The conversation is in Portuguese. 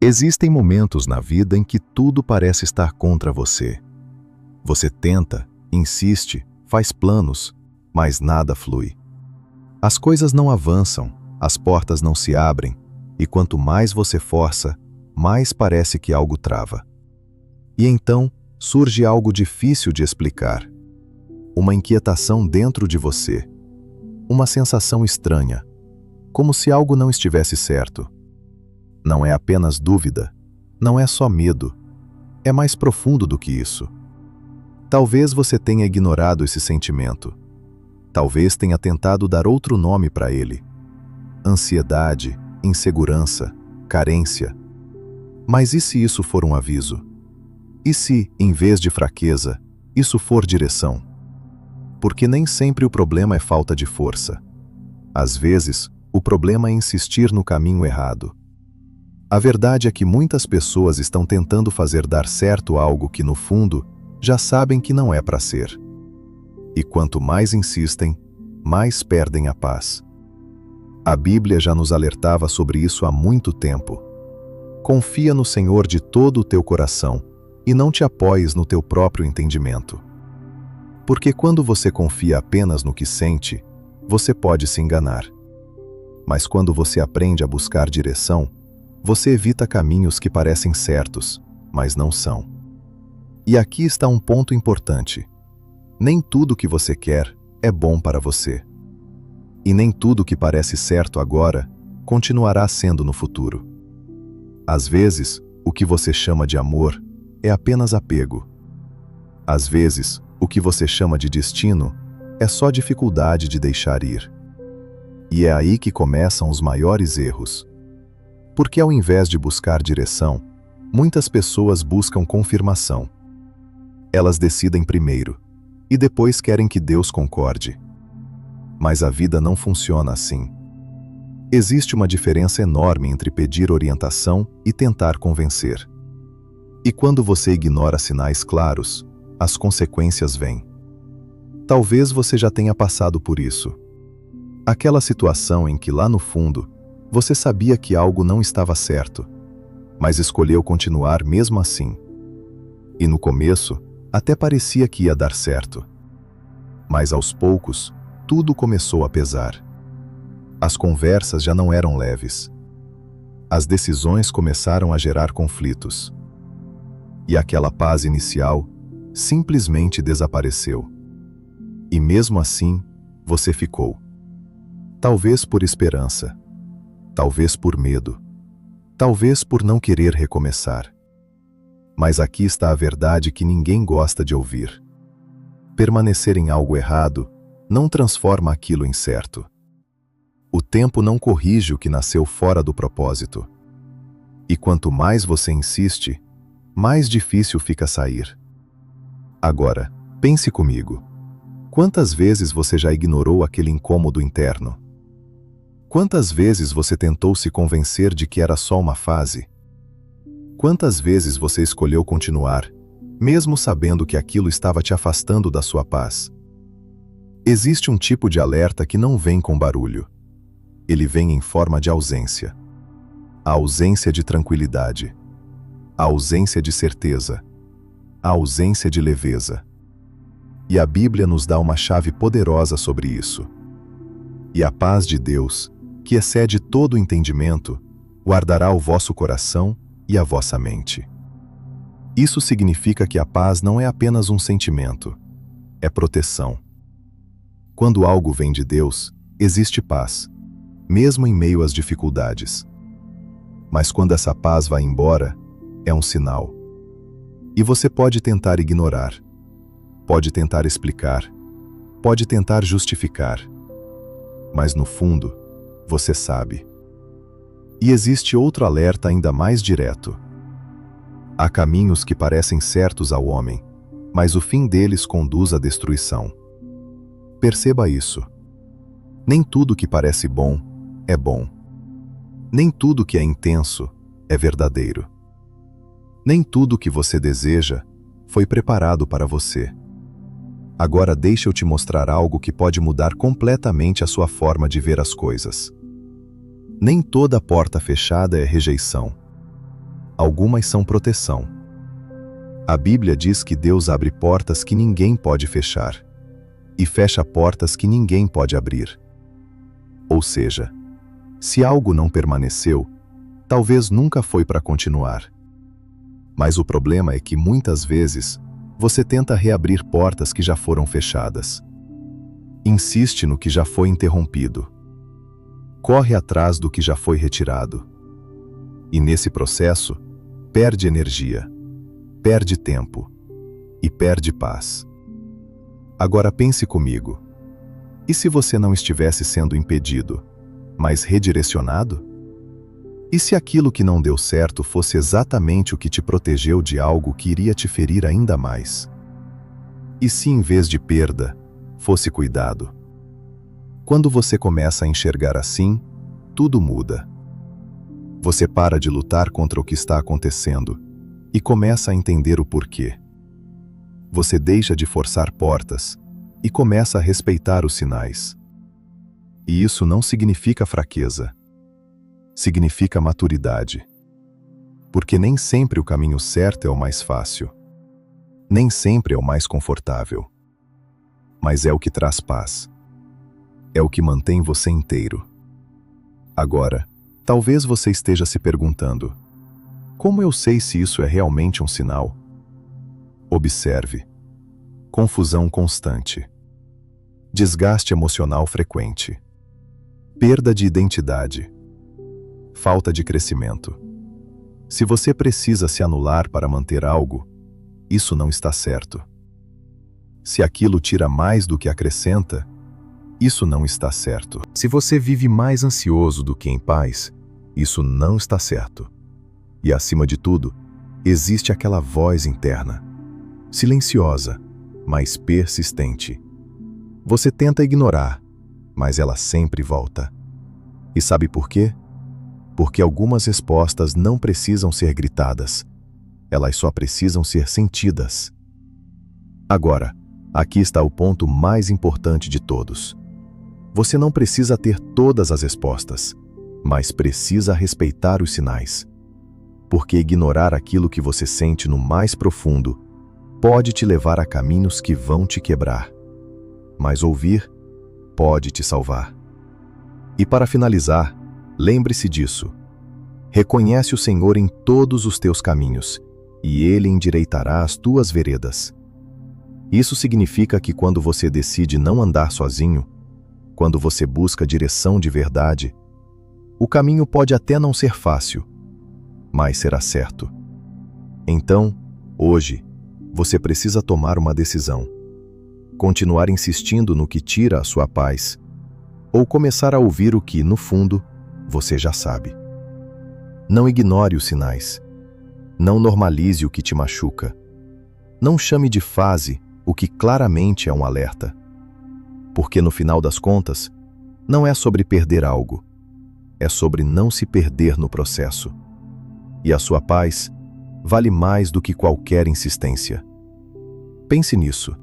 Existem momentos na vida em que tudo parece estar contra você. Você tenta, insiste, faz planos, mas nada flui. As coisas não avançam, as portas não se abrem, e quanto mais você força, mais parece que algo trava. E então surge algo difícil de explicar. Uma inquietação dentro de você. Uma sensação estranha, como se algo não estivesse certo. Não é apenas dúvida, não é só medo, é mais profundo do que isso. Talvez você tenha ignorado esse sentimento. Talvez tenha tentado dar outro nome para ele. Ansiedade, insegurança, carência. Mas e se isso for um aviso? E se, em vez de fraqueza, isso for direção? Porque nem sempre o problema é falta de força. Às vezes, o problema é insistir no caminho errado. A verdade é que muitas pessoas estão tentando fazer dar certo algo que, no fundo, já sabem que não é para ser. E quanto mais insistem, mais perdem a paz. A Bíblia já nos alertava sobre isso há muito tempo. Confia no Senhor de todo o teu coração e não te apoies no teu próprio entendimento. Porque quando você confia apenas no que sente, você pode se enganar. Mas quando você aprende a buscar direção, você evita caminhos que parecem certos, mas não são. E aqui está um ponto importante. Nem tudo que você quer é bom para você. E nem tudo que parece certo agora continuará sendo no futuro. Às vezes, o que você chama de amor é apenas apego. Às vezes, o que você chama de destino é só dificuldade de deixar ir. E é aí que começam os maiores erros. Porque ao invés de buscar direção, muitas pessoas buscam confirmação. Elas decidem primeiro, e depois querem que Deus concorde. Mas a vida não funciona assim. Existe uma diferença enorme entre pedir orientação e tentar convencer. E quando você ignora sinais claros, as consequências vêm. Talvez você já tenha passado por isso. Aquela situação em que lá no fundo, você sabia que algo não estava certo, mas escolheu continuar mesmo assim. E no começo, até parecia que ia dar certo. Mas aos poucos, tudo começou a pesar. As conversas já não eram leves. As decisões começaram a gerar conflitos. E aquela paz inicial simplesmente desapareceu. E mesmo assim, você ficou. Talvez por esperança. Talvez por medo, talvez por não querer recomeçar. Mas aqui está a verdade que ninguém gosta de ouvir. Permanecer em algo errado não transforma aquilo em certo. O tempo não corrige o que nasceu fora do propósito. E quanto mais você insiste, mais difícil fica sair. Agora, pense comigo. Quantas vezes você já ignorou aquele incômodo interno? Quantas vezes você tentou se convencer de que era só uma fase? Quantas vezes você escolheu continuar, mesmo sabendo que aquilo estava te afastando da sua paz? Existe um tipo de alerta que não vem com barulho. Ele vem em forma de ausência. A ausência de tranquilidade. A ausência de certeza. A ausência de leveza. E a Bíblia nos dá uma chave poderosa sobre isso. E a paz de Deus, que excede todo o entendimento, guardará o vosso coração e a vossa mente. Isso significa que a paz não é apenas um sentimento, é proteção. Quando algo vem de Deus, existe paz, mesmo em meio às dificuldades. Mas quando essa paz vai embora, é um sinal. E você pode tentar ignorar, pode tentar explicar, pode tentar justificar. Mas no fundo, você sabe. E existe outro alerta ainda mais direto. Há caminhos que parecem certos ao homem, mas o fim deles conduz à destruição. Perceba isso. Nem tudo que parece bom é bom. Nem tudo que é intenso é verdadeiro. Nem tudo que você deseja foi preparado para você. Agora deixa eu te mostrar algo que pode mudar completamente a sua forma de ver as coisas. Nem toda porta fechada é rejeição. Algumas são proteção. A Bíblia diz que Deus abre portas que ninguém pode fechar e fecha portas que ninguém pode abrir. Ou seja, se algo não permaneceu, talvez nunca foi para continuar. Mas o problema é que muitas vezes você tenta reabrir portas que já foram fechadas. Insiste no que já foi interrompido. Corre atrás do que já foi retirado. E nesse processo, perde energia, perde tempo e perde paz. Agora pense comigo. E se você não estivesse sendo impedido, mas redirecionado? E se aquilo que não deu certo fosse exatamente o que te protegeu de algo que iria te ferir ainda mais? E se em vez de perda, fosse cuidado? Quando você começa a enxergar assim, tudo muda. Você para de lutar contra o que está acontecendo e começa a entender o porquê. Você deixa de forçar portas e começa a respeitar os sinais. E isso não significa fraqueza. Significa maturidade. Porque nem sempre o caminho certo é o mais fácil. Nem sempre é o mais confortável. Mas é o que traz paz. É o que mantém você inteiro. Agora, talvez você esteja se perguntando: como eu sei se isso é realmente um sinal? Observe. Confusão constante. Desgaste emocional frequente. Perda de identidade. Falta de crescimento. Se você precisa se anular para manter algo, isso não está certo. Se aquilo tira mais do que acrescenta, isso não está certo. Se você vive mais ansioso do que em paz, isso não está certo. E acima de tudo, existe aquela voz interna, silenciosa, mas persistente. Você tenta ignorar, mas ela sempre volta. E sabe por quê? Porque algumas respostas não precisam ser gritadas, elas só precisam ser sentidas. Agora, aqui está o ponto mais importante de todos. Você não precisa ter todas as respostas, mas precisa respeitar os sinais. Porque ignorar aquilo que você sente no mais profundo pode te levar a caminhos que vão te quebrar. Mas ouvir pode te salvar. E para finalizar, lembre-se disso. Reconhece o Senhor em todos os teus caminhos, e Ele endireitará as tuas veredas. Isso significa que quando você decide não andar sozinho, quando você busca direção de verdade, o caminho pode até não ser fácil, mas será certo. Então, hoje, você precisa tomar uma decisão. Continuar insistindo no que tira a sua paz, ou começar a ouvir o que, no fundo, você já sabe. Não ignore os sinais. Não normalize o que te machuca. Não chame de fase o que claramente é um alerta. Porque no final das contas, não é sobre perder algo, é sobre não se perder no processo. E a sua paz vale mais do que qualquer insistência. Pense nisso.